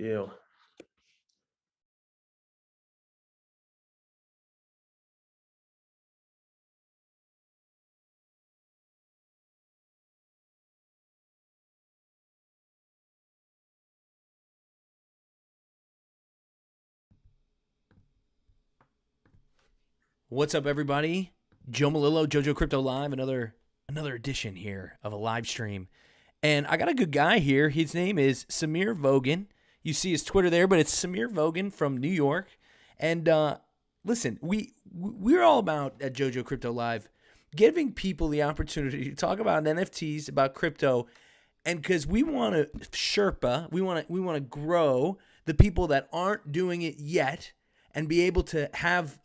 Deal. What's up, everybody? Joe Malillo, JoJo Crypto Live, another edition here of a live stream. And I got a good guy here. His name is Samir Vogan. You see his Twitter there, but it's Samir Vogan from New York. And listen, we're all about at JoJo Crypto Live giving people the opportunity to talk about NFTs, about crypto, and because we want to Sherpa, we want to grow the people that aren't doing it yet, and be able to have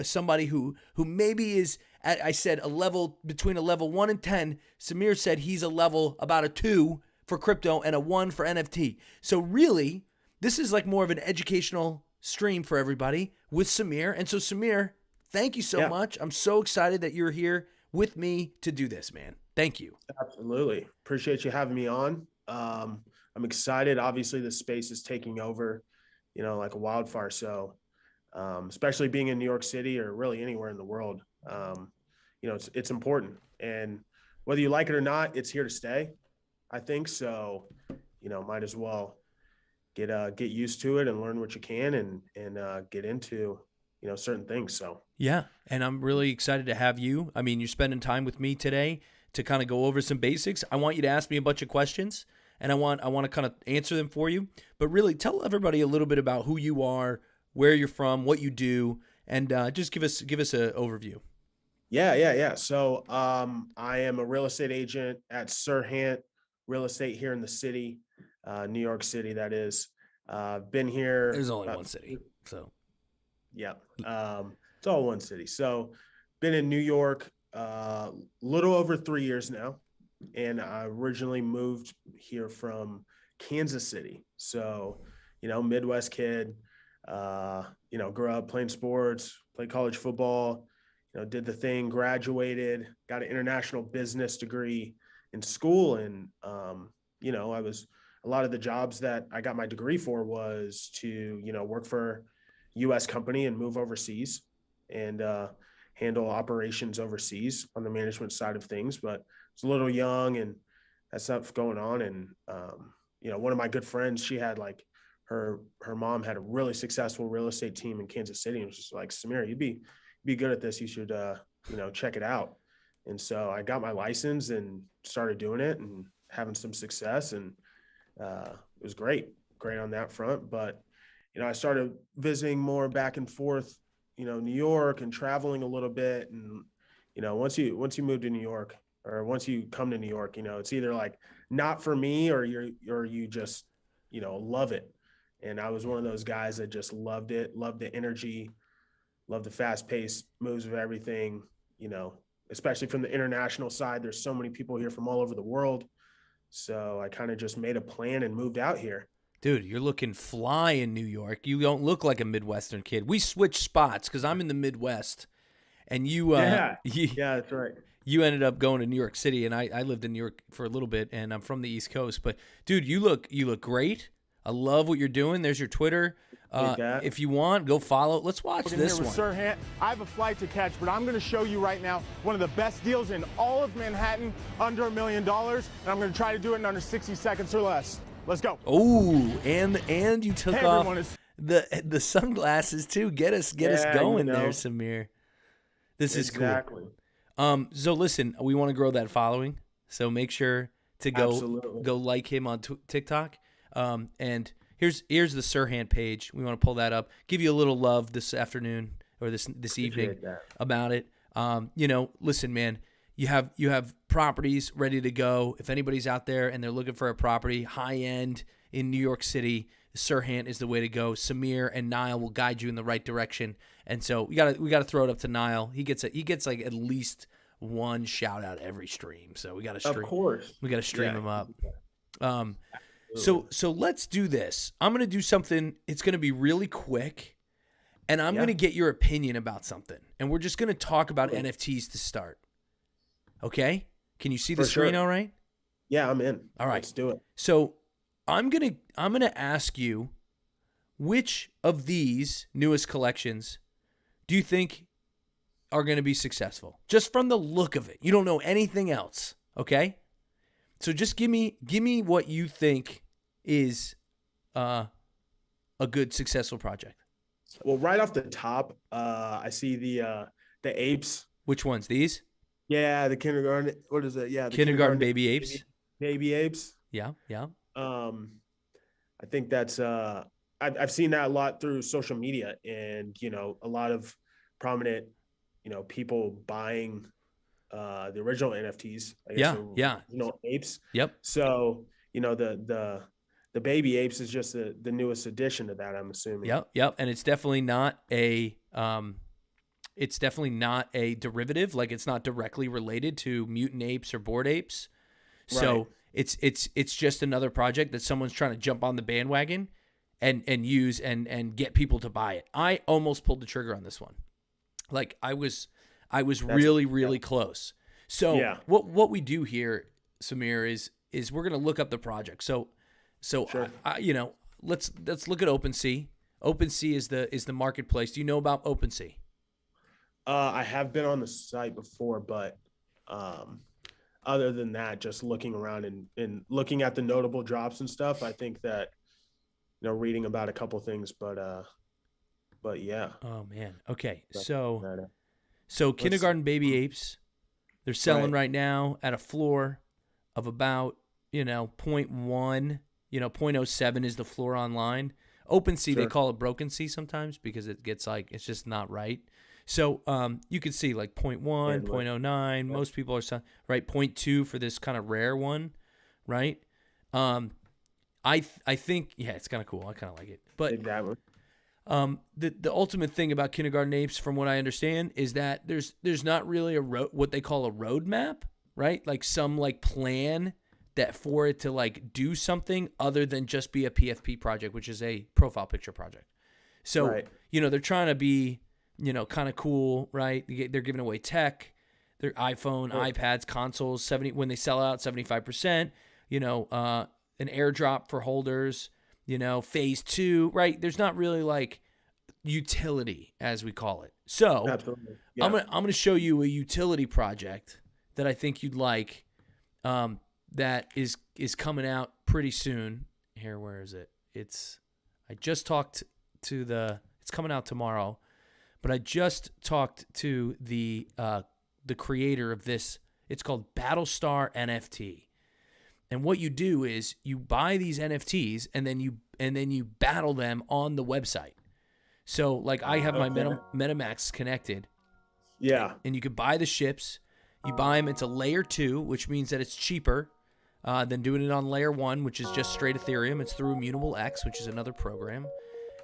somebody who maybe is, I said, a level between a level 1 and 10. Samir said he's a level about a 2 for crypto and a 1 for NFT. So really, this is like more of an educational stream for everybody with Samir. And so Samir, thank you so much. I'm so excited that you're here with me to do this, man. Thank you. Absolutely. Appreciate you having me on. I'm excited. Obviously, the space is taking over, like a wildfire. So especially being in New York City or really anywhere in the world, it's important. And whether you like it or not, it's here to stay, I think. So, might as well get used to it and learn what you can and get into, certain things. So, yeah. And I'm really excited to have you. I mean, you're spending time with me today to kind of go over some basics. I want you to ask me a bunch of questions, and I want to kind of answer them for you. But really, tell everybody a little bit about who you are, where you're from, what you do, and just give us an overview. Yeah. So I am a real estate agent at SERHANT Real Estate here in the city, New York City, that is. Been here. There's only one city, so. Yeah, it's all one city. So been in New York little over 3 years now, and I originally moved here from Kansas City. So, Midwest kid, grew up playing sports, played college football, did the thing, graduated, got an international business degree in school. And, I was, a lot of the jobs that I got my degree for was to, work for U.S. company and move overseas and handle operations overseas on the management side of things. But it's a little young and that stuff going on. And, one of my good friends, she had like her mom had a really successful real estate team in Kansas City. And it was just like, Samir, you'd be good at this. You should, check it out. And so I got my license and started doing it and having some success. And it was great on that front. But, I started visiting more back and forth, New York, and traveling a little bit. And, once you move to New York, or once you come to New York, it's either like not for me or you just, love it. And I was one of those guys that just loved it, loved the energy, loved the fast paced moves of everything, especially from the international side. There's so many people here from all over the world. So I kind of just made a plan and moved out here. Dude, you're looking fly in New York. You don't look like a Midwestern kid. We switched spots because I'm in the Midwest, and you, yeah, that's right. You ended up going to New York City, and I lived in New York for a little bit, and I'm from the East Coast. But dude, you look great. I love what you're doing. There's your Twitter. If you want, go follow. Let's watch this one. SERHANT. I have a flight to catch, but I'm going to show you right now one of the best deals in all of Manhattan, under $1 million, and I'm going to try to do it in under 60 seconds or less. Let's go. Oh, and you took off the sunglasses too. Get us going there, Samir. This is cool. Exactly. So listen, we want to grow that following. So make sure to go like him on TikTok. And here's the SERHANT page. We want to pull that up. Give you a little love this afternoon or this evening about it. Listen, man. You have properties ready to go. If anybody's out there and they're looking for a property, high end in New York City, SERHANT is the way to go. Samir and Niall will guide you in the right direction. And so we gotta throw it up to Niall. He gets like at least one shout out every stream. So we gotta stream. Of course, we gotta stream him up. So let's do this. I'm gonna do something. It's gonna be really quick, and I'm gonna get your opinion about something. And we're just gonna talk about NFTs to start. Okay? Can you see the screen all right? Yeah, I'm in. All right. Let's do it. So I'm gonna ask you which of these newest collections do you think are going to be successful? Just from the look of it. You don't know anything else, okay? So just give me what you think is a good successful project. Well, right off the top, I see the apes. Which ones? These? Yeah, the kindergarten. What is it? Yeah, the kindergarten baby apes. Baby apes. Yeah. I think that's I've seen that a lot through social media, and a lot of prominent people buying the original NFTs. I guess original apes. Yep. So the baby apes is just the newest addition to that, I'm assuming. Yep. And it's definitely not a derivative. Like, it's not directly related to mutant apes or bored apes. So it's just another project that someone's trying to jump on the bandwagon and use and get people to buy it. I almost pulled the trigger on this one. Like, I was really close. So what we do here, Samir, is we're going to look up the project. So sure. Let's look at OpenSea. OpenSea is the marketplace. Do you know about OpenSea? I have been on the site before, but other than that, just looking around and looking at the notable drops and stuff, I think that reading about a couple things, but yeah. Oh man. Okay. So kindergarten baby apes, they're selling right now at a floor of about 0.1. 0.07 is the floor online. OpenSea, they call it broken sea sometimes because it gets it's just not right. So you can see like 0.1, 0.09. Most people are selling, right? 0.2 for this kind of rare one, right? I think, it's kind of cool. I kind of like it. But exactly. The ultimate thing about kindergarten apes, from what I understand, is that there's not really what they call a roadmap, right? Like some plan that for it to do something other than just be a PFP project, which is a profile picture project. So, they're trying to be, kind of cool, right? They're giving away tech, their iPhone, iPads, consoles, when they sell out 75%, an airdrop for holders, phase 2, right? There's not really utility, as we call it. So absolutely. Yeah. I'm gonna show you a utility project that I think you'd like, that is coming out pretty soon. Here, where is it? It's coming out tomorrow, but I just talked to the creator of this. It's called Battlestar NFT. And what you do is you buy these NFTs and then you battle them on the website. So I have my MetaMask connected. Yeah. And you could buy the ships. You buy them into layer 2, which means that it's cheaper than doing it on layer 1, which is just straight Ethereum. It's through Immutable X, which is another program.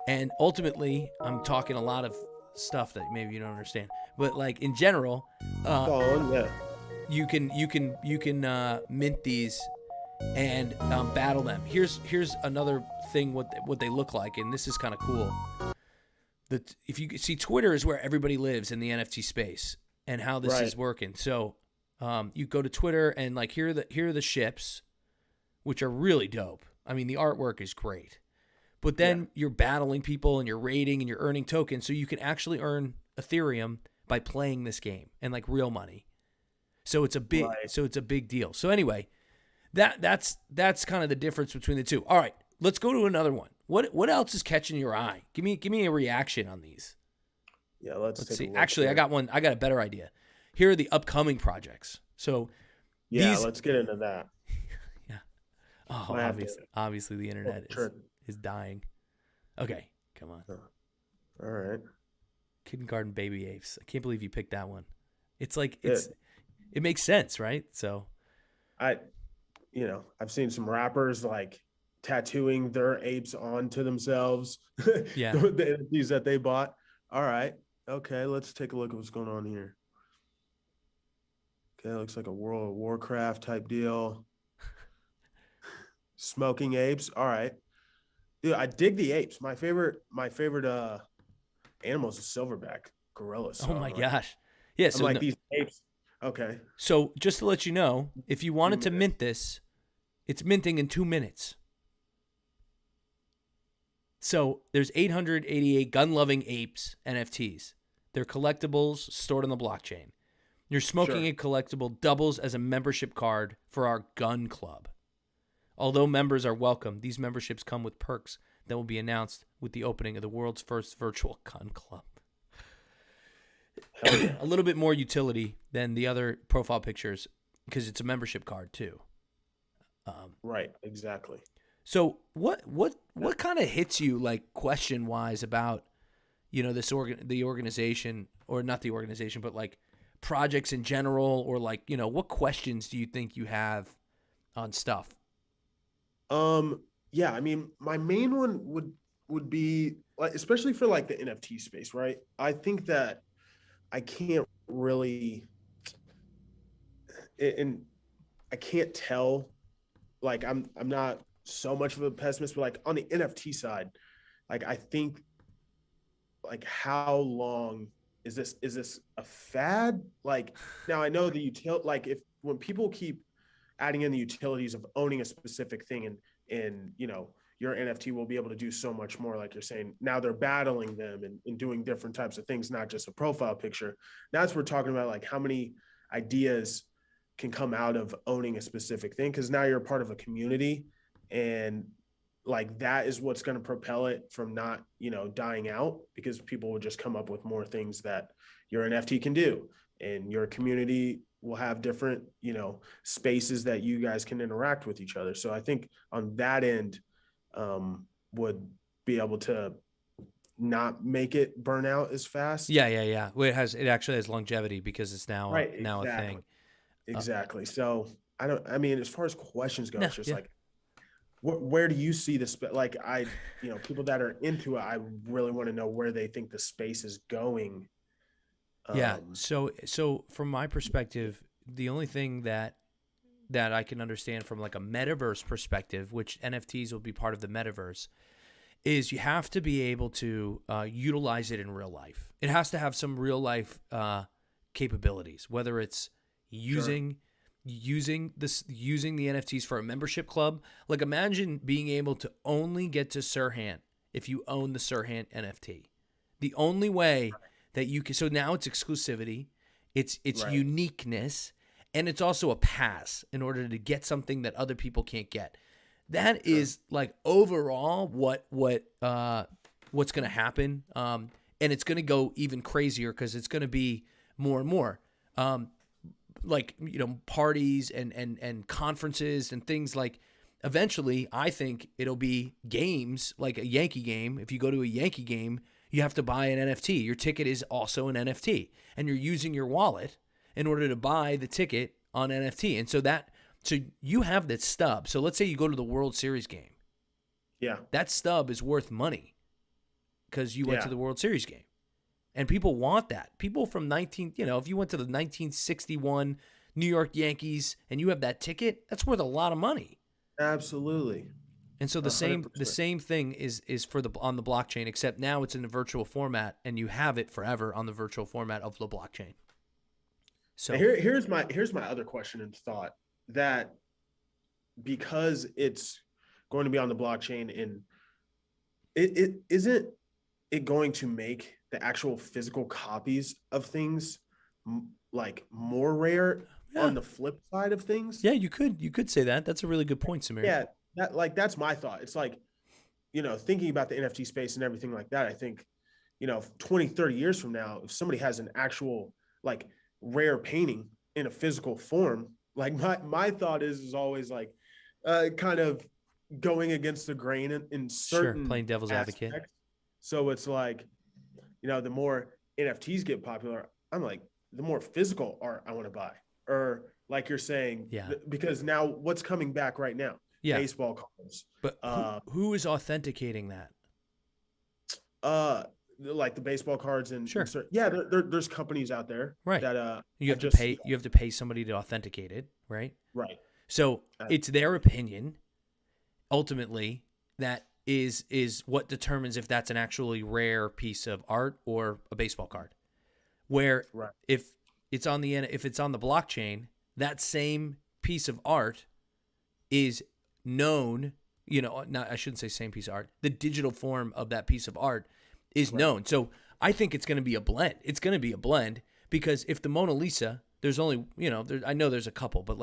And ultimately, I'm talking a lot of stuff that maybe you don't understand. But in general, you can mint these and battle them. Here's another thing what they look like, and this is kind of cool. If you see, Twitter is where everybody lives in the NFT space and how this is working. So you go to Twitter and here are the ships, which are really dope. I mean, the artwork is great, but then you're battling people and you're raiding and you're earning tokens, so you can actually earn Ethereum by playing this game and real money. So it's a big deal. So anyway. That's kind of the difference between the two. All right, let's go to another one. What else is catching your eye? Give me a reaction on these. Yeah, let's see. Actually, I got one. I got a better idea. Here are the upcoming projects. So let's get into that. Yeah. Oh, obviously the internet is dying. Okay, come on. All right. Kindergarten baby apes. I can't believe you picked that one. It makes sense, right? So I've seen some rappers tattooing their apes onto themselves. Yeah. The NFTs that they bought. All right. Okay, let's take a look at what's going on here. Okay, looks like a World of Warcraft type deal. Smoking apes. All right. Dude, I dig the apes. My favorite animal is a silverback gorilla. So oh my gosh. Yeah, so these apes. Okay. So just to let you know, if you wanted to mint this, it's minting in 2 minutes. So there's 888 gun-loving apes NFTs. They're collectibles stored on the blockchain. Your smoking a collectible doubles as a membership card for our gun club. Although members are welcome, these memberships come with perks that will be announced with the opening of the world's first virtual gun club. A little bit more utility than the other profile pictures because it's a membership card too. Right, exactly. So what kind of hits you like question wise about, you know, the organization, or not the organization, but like projects in general, or like, you know, what questions do you think you have on stuff? Yeah, I mean, my main one would be like, especially for like the NFT space, right? I think that I can't really, and I can't tell, like I'm not so much of a pessimist, but like on the NFT side, like I think, like how long is this a fad? Like now I know like if when people keep adding in the utilities of owning a specific thing, and you know, your NFT will be able to do so much more, like you're saying, now they're battling them and doing different types of things, not just a profile picture. That's what we're talking about, like how many ideas can come out of owning a specific thing, because now you're a part of a community, and like that is what's going to propel it from not, you know, dying out, because people will just come up with more things that your NFT can do, and your community will have different, you know, spaces that you guys can interact with each other. So I think on that end, would be able to not make it burn out as fast. Yeah. Well, it actually has longevity because it's now Right, now exactly. a thing. Exactly. So I mean, as far as questions go, No, it's just yeah. like, where do you see this? Like you know, people that are into it, I really want to know where they think the space is going. Yeah. So from my perspective, the only thing that I can understand from like a metaverse perspective, which NFTs will be part of the metaverse, is you have to be able to utilize it in real life. It has to have some real life capabilities, whether it's using the NFTs for a membership club. Like imagine being able to only get to SERHANT if you own the SERHANT NFT. The only way that you can, so now it's exclusivity, it's uniqueness, and it's also a pass in order to get something that other people can't get. That is like overall what's going to happen, and it's going to go even crazier because it's going to be more and more, like, you know, parties and conferences and things. Like eventually, I think it'll be games like a Yankee game. If you go to a Yankee game, you have to buy an NFT. Your ticket is also an NFT, and you're using your wallet in order to buy the ticket on NFT. And so you have that stub. So let's say you go to the World Series game. Yeah. That stub is worth money because you went to the World Series game. And people want that. People from if you went to the 1961 New York Yankees and you have that ticket, that's worth a lot of money. Absolutely. And so the 100%. same thing is on the blockchain, except now it's in a virtual format and you have it forever on the virtual format of the blockchain. So here's my other question and thought, that because it's going to be on the blockchain, and it isn't it going to make the actual physical copies of things like more rare on the flip side of things? Yeah, you could say that. That's a really good point, Samir. Yeah, that's my thought. It's like, you know, thinking about the NFT space and everything like that, I think, you know, 20, 30 years from now, if somebody has an actual like rare painting in a physical form, like my thought is always like kind of going against the grain in certain playing devil's advocate. So it's like, you know, the more NFTs get popular, I'm like, the more physical art I want to buy. Or like you're saying, because now what's coming back right now? Yeah. Baseball cards. But who is authenticating that? Like the baseball cards and sure. There's companies out there, right, that you have to pay. You have to pay somebody to authenticate it, right? Right. So it's their opinion, ultimately, that is what determines if that's an actually rare piece of art or a baseball card. Where if it's on the blockchain, that same piece of art is known not, I shouldn't say same piece of art. The digital form of that piece of art is known. So I think it's going to be a blend. It's going to be a blend because if the Mona Lisa, there's only, I know there's a couple, but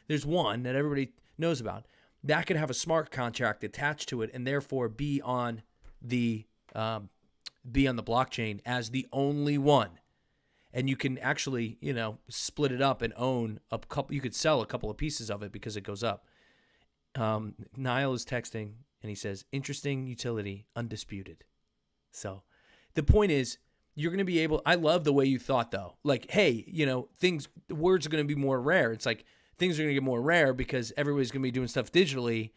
there's one that everybody knows about. That could have a smart contract attached to it and therefore be on the blockchain as the only one. And you can actually, split it up and own a couple. You could sell a couple of pieces of it because it goes up. Niall is texting and he says, interesting utility, undisputed. So the point is, you're going to be able, I love the way you thought though. Like, hey, words are going to be more rare. It's like things are going to get more rare because everybody's going to be doing stuff digitally.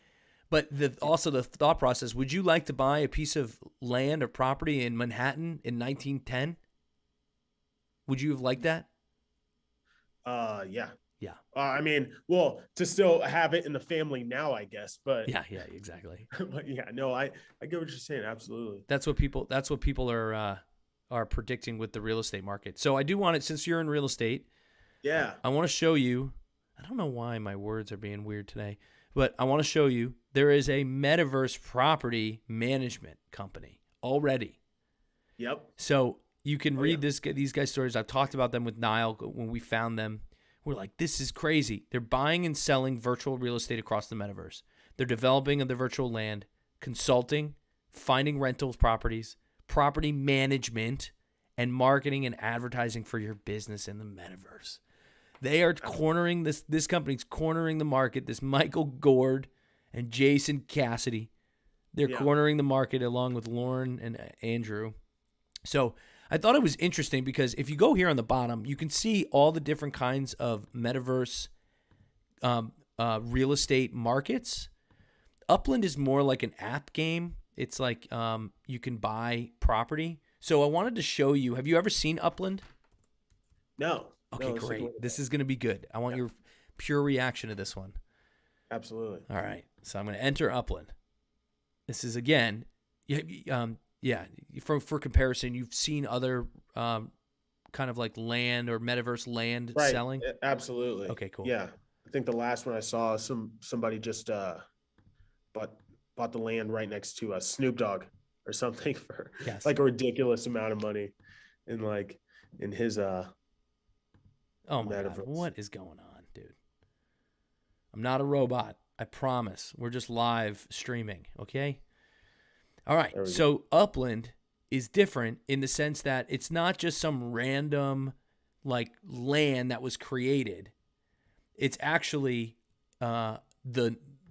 But also the thought process, would you like to buy a piece of land or property in Manhattan in 1910? Would you have liked that? Yeah. Yeah. To still have it in the family now, I guess, but yeah, exactly. But yeah, no, I get what you're saying. Absolutely. That's what people are predicting with the real estate market. So I do want it, since you're in real estate. Yeah. I want to show you, I don't know why my words are being weird today, but I want to show you there is a metaverse property management company already. Yep. So you can read these guys' stories. I've talked about them with Niall when we found them. We're like, this is crazy. They're buying and selling virtual real estate across the metaverse. They're developing the virtual land, consulting, finding rental properties, property management, and marketing and advertising for your business in the metaverse. They are cornering this company's cornering the market. This Michael Gord and Jason Cassidy, they're cornering the market along with Lauren and Andrew. So I thought it was interesting because if you go here on the bottom, you can see all the different kinds of metaverse real estate markets. Upland is more like an app game. It's like you can buy property. So I wanted to show you. Have you ever seen Upland? No. Okay, great. This is going to be good. I want your pure reaction to this one. Absolutely. All right. So I'm going to enter Upland. This is, again, for comparison, you've seen other kind of like land or metaverse land selling? Absolutely. Okay, cool. Yeah. I think the last one I saw, somebody just bought the land right next to Snoop Dogg or something for like a ridiculous amount of money in his oh my God, what is going on, dude? I'm not a robot. I promise. We're just live streaming, okay? All right. So Upland is different in the sense that it's not just some random like land that was created. It's actually the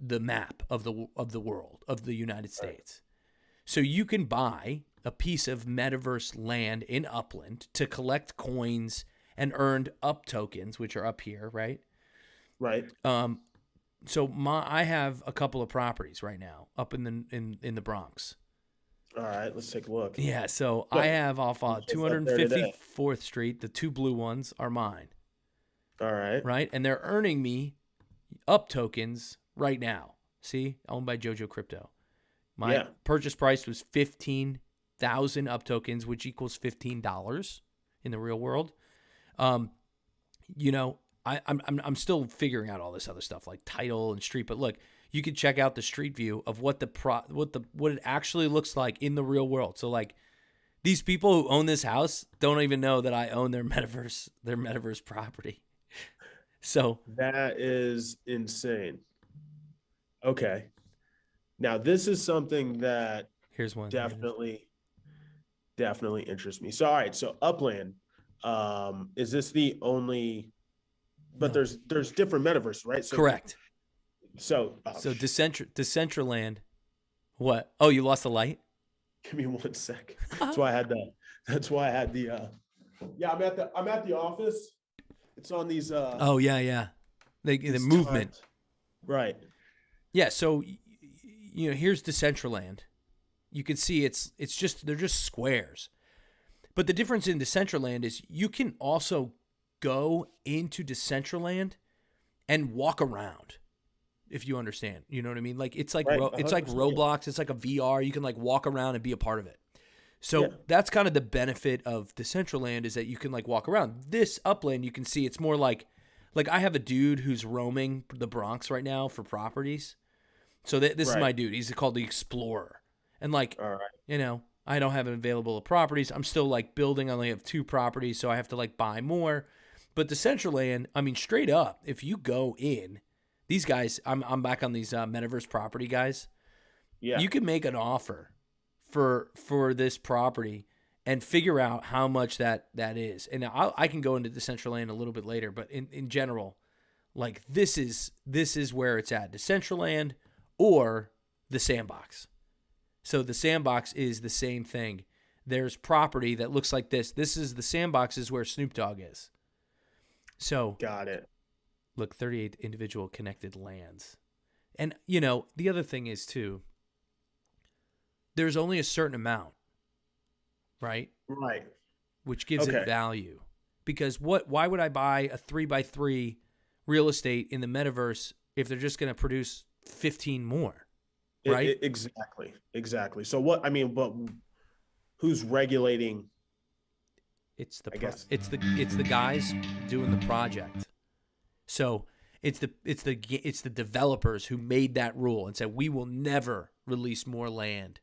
map of the world, of the United States. So you can buy a piece of metaverse land in Upland to collect coins and earned up tokens, which are up here, right? Right. So I have a couple of properties right now up in the Bronx. All right, let's take a look. Yeah, so I have off 254th Street. The two blue ones are mine. All right. Right? And they're earning me up tokens right now. See? Owned by JoJo Crypto. My purchase price was 15,000 up tokens, which equals $15 in the real world. I'm still figuring out all this other stuff like title and street, but look, you can check out the street view of what it actually looks like in the real world. So like these people who own this house don't even know that I own their metaverse property. So that is insane. Okay. Now this is something that here's one definitely interests me. So all right, so Upland, is this the only? But no. There's different metaverses, right? So, correct. So Decentraland. What? Oh, you lost the light? Give me 1 sec. That's why I had the. Yeah, I'm at the office. It's on these. Oh yeah. The movement. Times. Right. Yeah. So here's Decentraland. You can see they're just squares. But the difference in Decentraland is you can also go into Decentraland and walk around, if you understand. You know what I mean? Like it's like it's like Roblox. It's like a VR. You can like walk around and be a part of it. So that's kind of the benefit of Decentraland is that you can like walk around. This Upland, you can see it's more like I have a dude who's roaming the Bronx right now for properties. So this is Right. my dude. He's called the Explorer. And like, All right. you know, I don't have available properties. I'm still like building. I only have 2 properties, so I have to like buy more. But Decentraland, I mean, straight up, if you go in, these guys, I'm back on these metaverse property guys. Yeah. You can make an offer for this property and figure out how much that is. And I can go into Decentraland a little bit later, but in general, like this is where it's at. Decentraland or the Sandbox. So the Sandbox is the same thing. There's property that looks like this. This is the Sandbox is where Snoop Dogg is. So Got it. look, 38 individual connected lands. And, you know, the other thing is, too, there's only a certain amount, right? Right. Which gives Okay. it value. Because why would I buy a 3x3 real estate in the metaverse if they're just going to produce 15 more, right? Exactly. So what, I mean, but who's regulating? It's the I guess. it's the guys doing the project. So it's the developers who made that rule and said we will never release more land.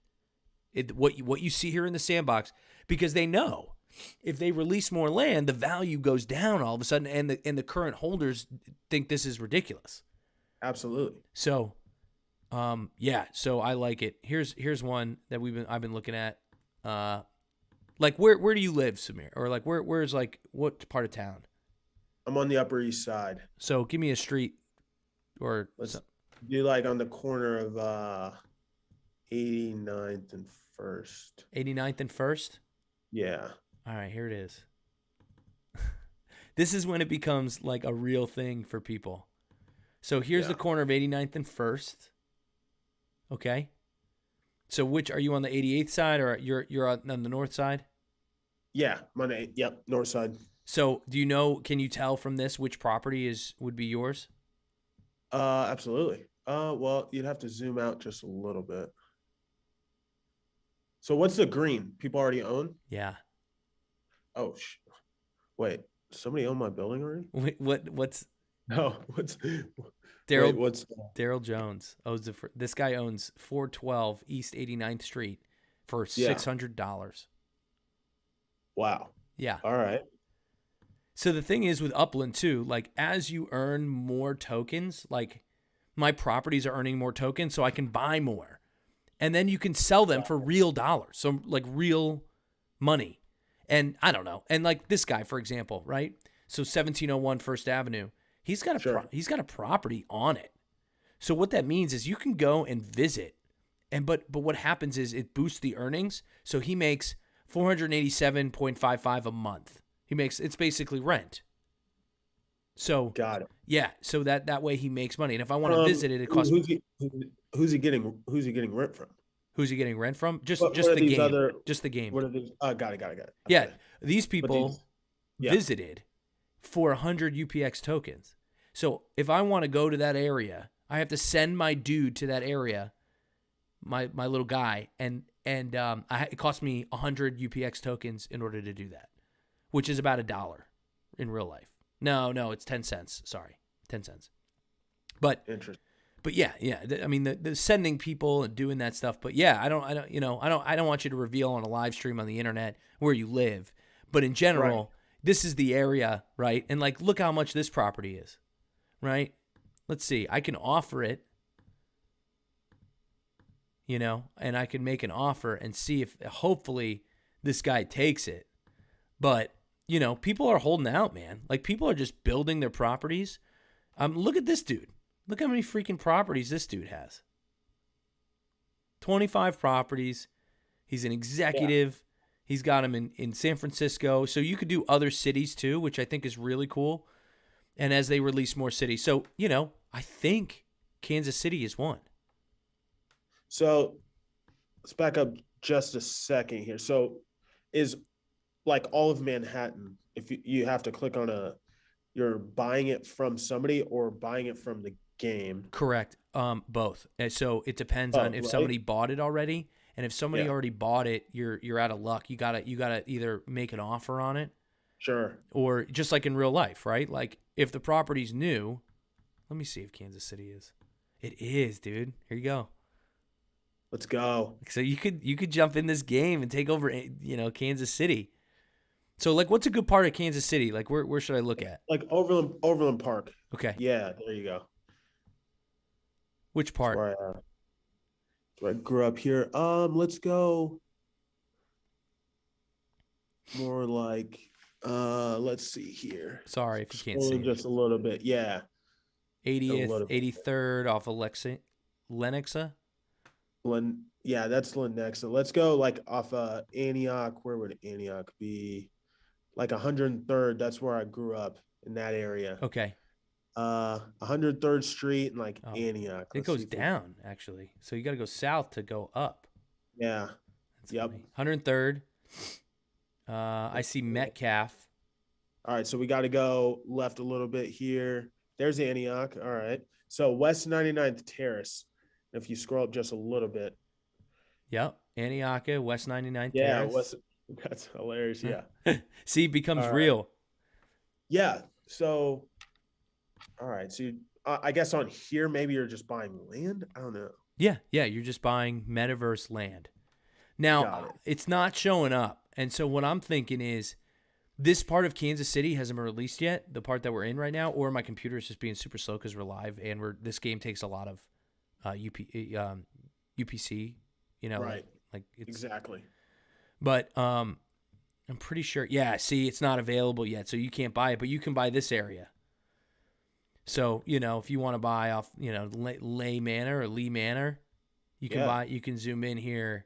What you see here in the Sandbox, because they know if they release more land, the value goes down all of a sudden, and the current holders think this is ridiculous. Absolutely. So, yeah. So I like it. Here's one that I've been looking at. Like where do you live, Samir? Or like where's like what part of town? I'm on the Upper East Side. So give me a street, or Let's do like on the corner of 89th and 1st. 89th and 1st. Yeah. All right, here it is. This is when it becomes like a real thing for people. So here's the corner of 89th and 1st. Okay. So which are you on the 88th side, or you're on the north side? Yeah, Monday. Yep, north side. So do you know? Can you tell from this which property would be yours? Absolutely. Well, you'd have to zoom out just a little bit. So what's the green? People already own? Yeah. Oh, wait. Somebody own my building already? What's No. What's Daryl Jones owns this guy owns 412 East 89th Street for $600. Wow. Yeah. All right. So the thing is with Upland too, like as you earn more tokens, like my properties are earning more tokens, so I can buy more. And then you can sell them for real dollars. So like real money. And I don't know. And like this guy, for example, right? So 1701 First Avenue, he's got a property on it. So what that means is you can go and visit. But what happens is it boosts the earnings. So he makes $487.55 a month. It's basically rent. So got it. Yeah, so that way he makes money. And if I want to visit it, it costs. Who's he getting rent from? Who's he getting rent from? Just What the game. other, just the game. What are these? Got it. Okay. Yeah, these people visited for 100 UPX tokens. So if I want to go to that area, I have to send my dude to that area, my little guy, and it costs me 100 UPX tokens in order to do that, which is about $1 in real life. No, it's 10 cents. Sorry, 10 cents. But interesting. But yeah. I mean, the sending people and doing that stuff. But yeah, I don't want you to reveal on a live stream on the internet where you live. But in general, This is the area, right? And like, look how much this property is, right? Let's see. I can offer it, and I can make an offer and see if hopefully this guy takes it. But people are holding out, man. Like people are just building their properties. Look at this dude. Look how many freaking properties this dude has. 25 properties. He's an executive. Yeah. He's got them in San Francisco. So you could do other cities too, which I think is really cool. And as they release more cities. So, I think Kansas City is one. So let's back up just a second here. So is like all of Manhattan, if you have to click on you're buying it from somebody or buying it from the game? Correct. Both. And so it depends on if somebody bought it already, and if somebody already bought it, you're out of luck. You gotta either make an offer on it, sure, or just like in real life, right? Like if the property's new, let me see if Kansas City is. It is, dude. Here you go. Let's go. So you could jump in this game and take over, Kansas City. So like, what's a good part of Kansas City? Like, where should I look at? Like Overland Park. Okay. Yeah, there you go. Which part? That's where I grew up here. Let's go more like let's see here. Sorry if you can't see. Just a little bit. Yeah. 80th, 83rd off of Lenexa. Yeah, that's Lenexa. Let's go like off Antioch. Where would Antioch be? Like 103rd. That's where I grew up, in that area. Okay. 103rd Street and like Antioch. It goes down actually. So you got to go south to go up. Yeah. That's funny. 103rd. I see Metcalf. All right, so we got to go left a little bit here. There's Antioch. All right. So West 99th Terrace. If you scroll up just a little bit. Yep. Antioch, West 99th yeah, Terrace. That's hilarious. Yeah. See, it becomes real. Yeah. So, all right. So I guess on here, maybe you're just buying land. I don't know. Yeah. You're just buying metaverse land. Now, it's not showing up. And so what I'm thinking is this part of Kansas City hasn't been released yet, the part that we're in right now, or my computer is just being super slow because we're live and this game takes a lot of UPC, right. like it's, exactly. But I'm pretty sure. Yeah, see, it's not available yet, so you can't buy it, but you can buy this area. So if you want to buy off, Lay Manor or Lee Manor, you can buy. You can zoom in here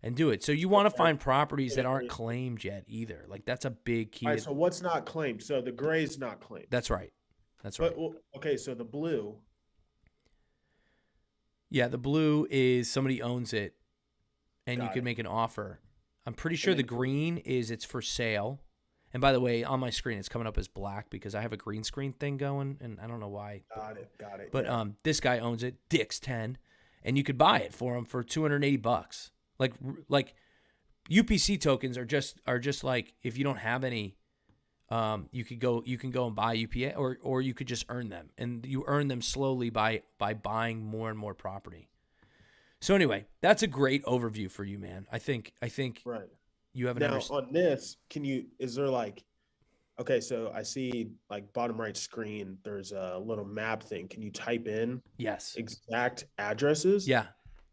and do it. So you want to find properties that aren't claimed yet either. Like that's a big key. All right, so what's not claimed? So the gray's not claimed. That's right. Right. Okay, so the blue. Yeah, the blue is somebody owns it, and you can make an offer. I'm pretty sure the green is it's for sale. And by the way, on my screen, it's coming up as black because I have a green screen thing going, and I don't know why. Got it. But this guy owns it, Dick's 10, and you could buy it for him for $280. Like UPC tokens are just like if you don't have any, you can go and buy UPA or you could just earn them, and you earn them slowly by buying more and more property. So anyway, that's a great overview for you, man. I think right. You have now on this. Is there like, okay, so I see like bottom right screen. There's a little map thing. Can you type in exact addresses? Yeah.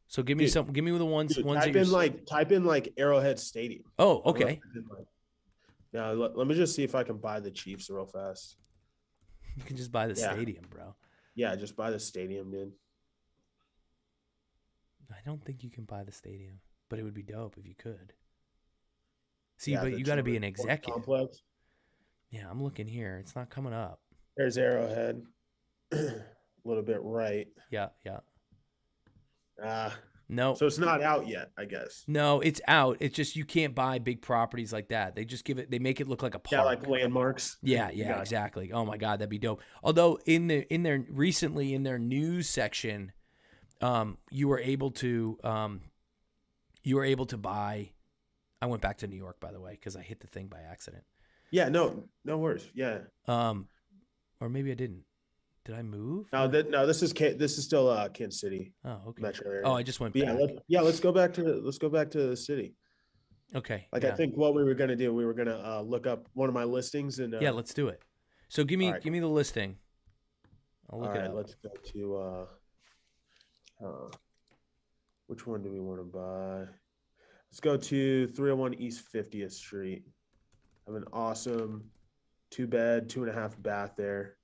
So give me Give me the ones. Type in like Arrowhead Stadium. Oh, okay. Now let me just see if I can buy the Chiefs real fast. You can just buy the stadium, bro. Yeah, just buy the stadium, dude. I don't think you can buy the stadium, but it would be dope if you could. See, but you got to be an executive. Complex. Yeah, I'm looking here. It's not coming up. There's Arrowhead. A little bit right. Yeah. No. So it's not out yet, I guess. No, it's out. It's just you can't buy big properties like that. They just they make it look like a park. Yeah, like landmarks. Yeah, exactly. Oh my God, that'd be dope. Although recently in their news section, you were able to buy. I went back to New York, by the way, because I hit the thing by accident. Yeah, no worries. Yeah. Or maybe I didn't. Did I move? No, this is still Kansas City. Oh, okay. Metro area. Oh, I just went back. Let's go back to the city. Okay. I think what we were gonna do, we were gonna look up one of my listings and yeah, let's do it. So give me the listing. I'll look it up. Let's go to which one do we want to buy? Let's go to 301 East 50th Street. I have an awesome 2-bed, 2.5 bath there.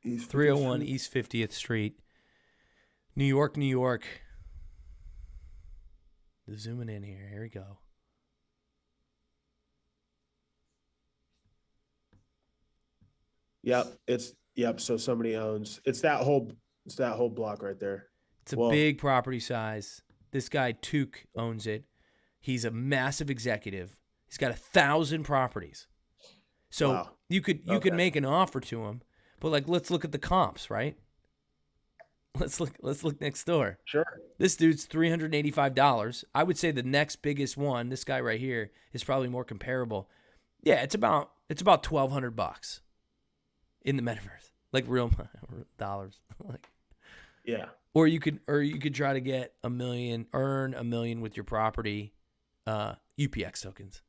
301 East 50th Street, New York. Zooming in here. Here we go. Yep. So somebody owns. It's that whole block right there. It's a big property size. This guy Took owns it. He's a massive executive. He's got 1,000 properties. So you could make an offer to him, but like let's look at the comps, right? Let's look next door. Sure. This dude's $385. I would say the next biggest one, this guy right here, is probably more comparable. Yeah, it's about $1,200 in the metaverse. like real dollars. Like, Yeah. or you could try to get earn $1 million with your property, UPX tokens.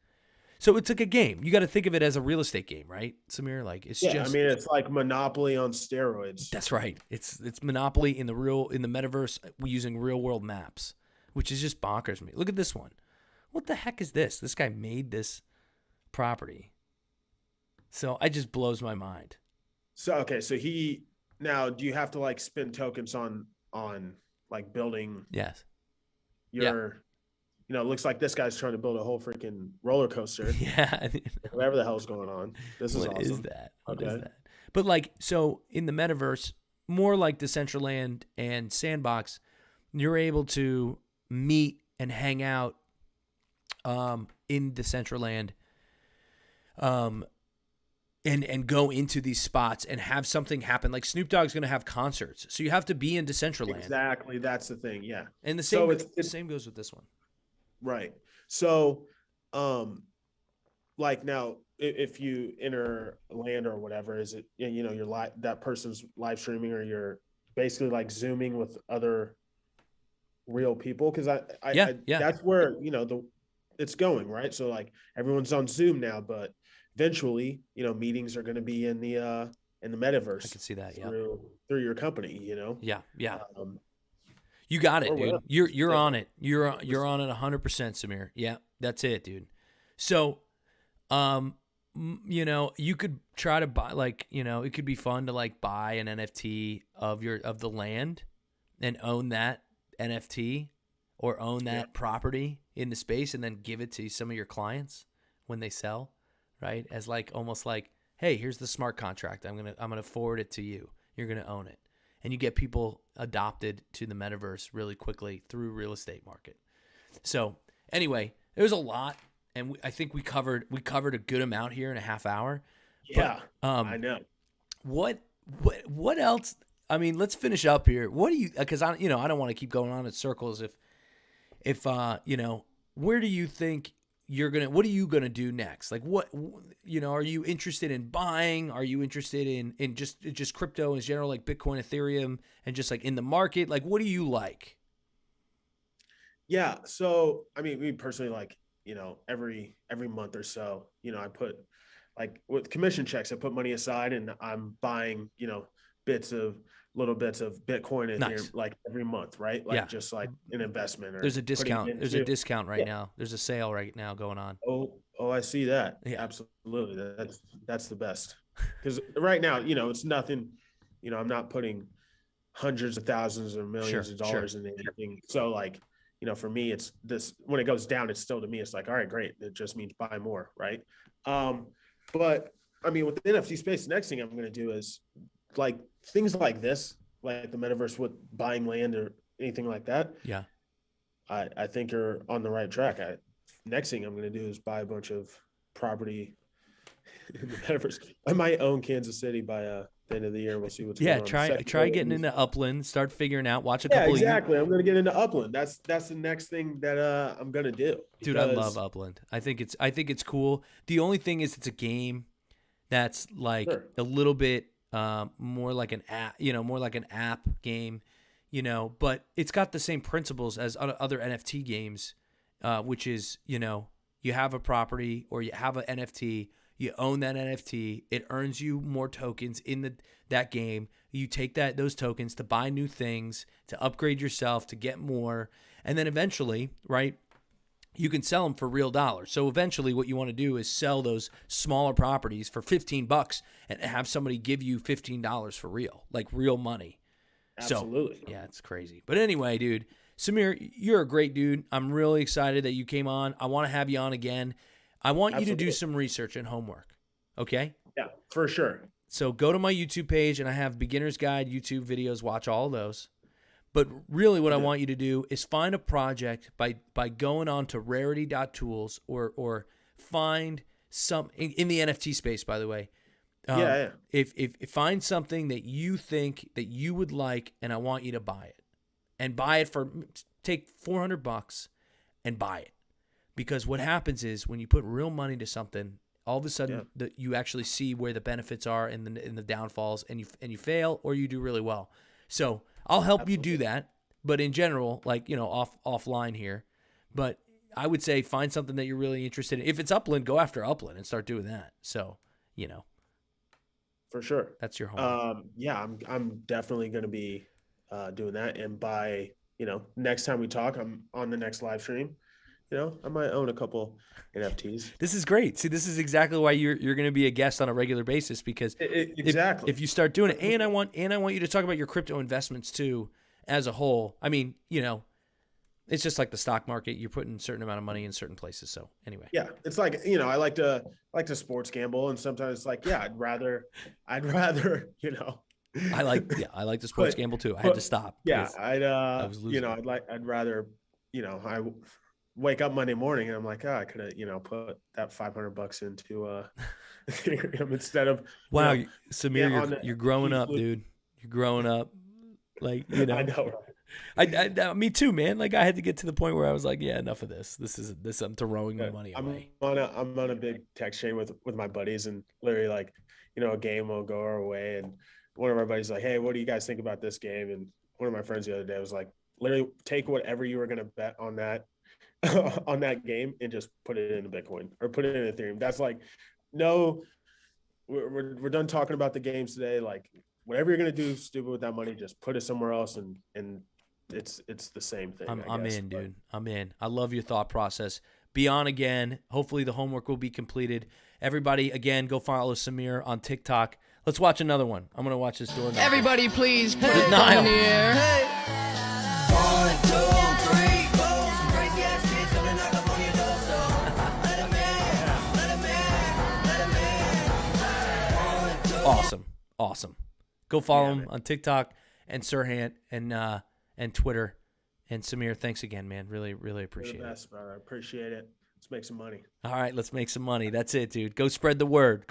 So it's like a game. You got to think of it as a real estate game, right, Samir? Like it's Yeah. just. I mean, it's like Monopoly on steroids. That's right. It's Monopoly in the metaverse using real world maps, which is just bonkers to me. Look at this one. What the heck is this? This guy made this property. So it just blows my mind. So okay, so now do you have to like spend tokens on like building Yes. your it looks like this guy's trying to build a whole freaking roller coaster. Yeah. Whatever the hell's going on. This is What awesome. is that? What is that? But like, so in the metaverse, more like Decentraland and Sandbox, you're able to meet and hang out in Decentraland and go into these spots and have something happen. Like Snoop Dogg's going to have concerts. So you have to be in Decentraland. Exactly. That's the thing. Yeah. And the same goes with this one. Right. So, like now, if you enter land or whatever, is it, you're that person's live streaming, or you're basically like Zooming with other real people? Cause I that's where, it's going, right? So like everyone's on Zoom now, but eventually, meetings are going to be in the metaverse. I can see that. Through your company, Yeah. You got it, dude. You're on it. You're on it 100%, Samir. Yeah, that's it, dude. So, you could try to buy, like, it could be fun to like buy an NFT of the land and own that NFT or own that property in the space, and then give it to some of your clients when they sell, right? As like almost like, hey, here's the smart contract. I'm gonna forward it to you. You're gonna own it. And you get people adopted to the metaverse really quickly through real estate market. So anyway, there's a lot, and I think we covered a good amount here in a half hour. Yeah, but, I know. What else? I mean, let's finish up here. What do you? Because I don't want to keep going on in circles. If where do you think what are you gonna do next? Like what, are you interested in buying? Are you interested in just crypto in general, like Bitcoin, Ethereum, and just like in the market? Like, what do you like? Yeah. So, I mean, me personally, like, every month or so, I put like with commission checks, I put money aside and I'm buying, little bits of Bitcoin and Ethereum, like every month, right? Like just like an investment. Or there's a discount. There's a discount right now. There's a sale right now going on. Oh, I see that. Yeah, absolutely. That's the best. Because right now, it's nothing. I'm not putting hundreds of thousands or millions of dollars into anything. So like, for me, it's this. When it goes down, it's still, to me, it's like, all right, great. It just means buy more, right? But I mean, with the NFT space, the next thing I'm going to do is like things like this, like the metaverse with buying land or anything like that. Yeah. I think you're on the right track. Next thing I'm going to do is buy a bunch of property in the metaverse. I might own Kansas City by the end of the year. We'll see what's going on. Try getting into Upland, start figuring out, watch a couple. Exactly. I'm going to get into Upland. That's the next thing that I'm going to do. Dude, I love Upland. I think it's cool. The only thing is it's a game that's like a little bit more like an app game, but it's got the same principles as other NFT games, which is, you have a property or you have an NFT, you own that NFT, it earns you more tokens in that game. You take those tokens to buy new things, to upgrade yourself, to get more, and then eventually, right, you can sell them for real dollars. So eventually what you want to do is sell those smaller properties for $15 and have somebody give you $15 for real, like real money. Absolutely. So, yeah, it's crazy. But anyway, dude, Samir, you're a great dude. I'm really excited that you came on. I want to have you on again. I want you to do some research and homework. Okay? Yeah, for sure. So go to my YouTube page, and I have beginner's guide YouTube videos. Watch all of those. But really what I want you to do is find a project by going on to rarity.tools or find some in the NFT space, by the way. If find something that you think that you would like, and I want you to buy it. And buy it take $400 and buy it. Because what happens is when you put real money to something all of a sudden you actually see where the benefits are and the downfalls, and you fail or you do really well. So I'll help you do that. But in general, like, offline here, but I would say find something that you're really interested in. If it's Upland, go after Upland and start doing that. So, for sure, that's your home. I'm definitely going to be doing that. And by, next time we talk, I'm on the next live stream. I might own a couple NFTs. This is great. See, this is exactly why you're going to be a guest on a regular basis, because exactly if you start doing it, and I want you to talk about your crypto investments too, as a whole. I mean, it's just like the stock market. You're putting a certain amount of money in certain places. So anyway, yeah, it's like, I like to sports gamble, and sometimes it's like, I'd rather, I like the sports gamble too. I had to stop. Yeah, I'd rather, I wake up Monday morning and I'm like, I could have, put that $500 into Ethereum instead of. Wow, Samir, you're growing up, dude. You're growing up. Like, I know. I me too, man. Like, I had to get to the point where I was like, enough of this. I'm throwing my money away. I'm on a big text chain with my buddies, and literally, like, a game will go our way, and one of our buddies like, hey, what do you guys think about this game? And one of my friends the other day was like, literally take whatever you were going to bet on that on that game and just put it into Bitcoin or put it in Ethereum. That's like, no, we're done talking about the games today. Like, whatever you're going to do stupid with that money, just put it somewhere else. And it's the same thing. I'm in, dude. I'm in. I love your thought process. Be on again. Hopefully the homework will be completed. Everybody, again, go follow Samir on TikTok. Let's watch another one. I'm going to watch this door. Everybody, please put it on the air. Hey. 1, 2, 3, 4. Some crazy ass kids gonna knock up on your door. So let him in. Let him in. Let him in. Awesome. Go follow him on TikTok and SERHANT and Twitter. And Samir, thanks again, man. Really, really appreciate it. You're the best, brother. I appreciate it. Let's make some money. All right, let's make some money. That's it, dude. Go spread the word.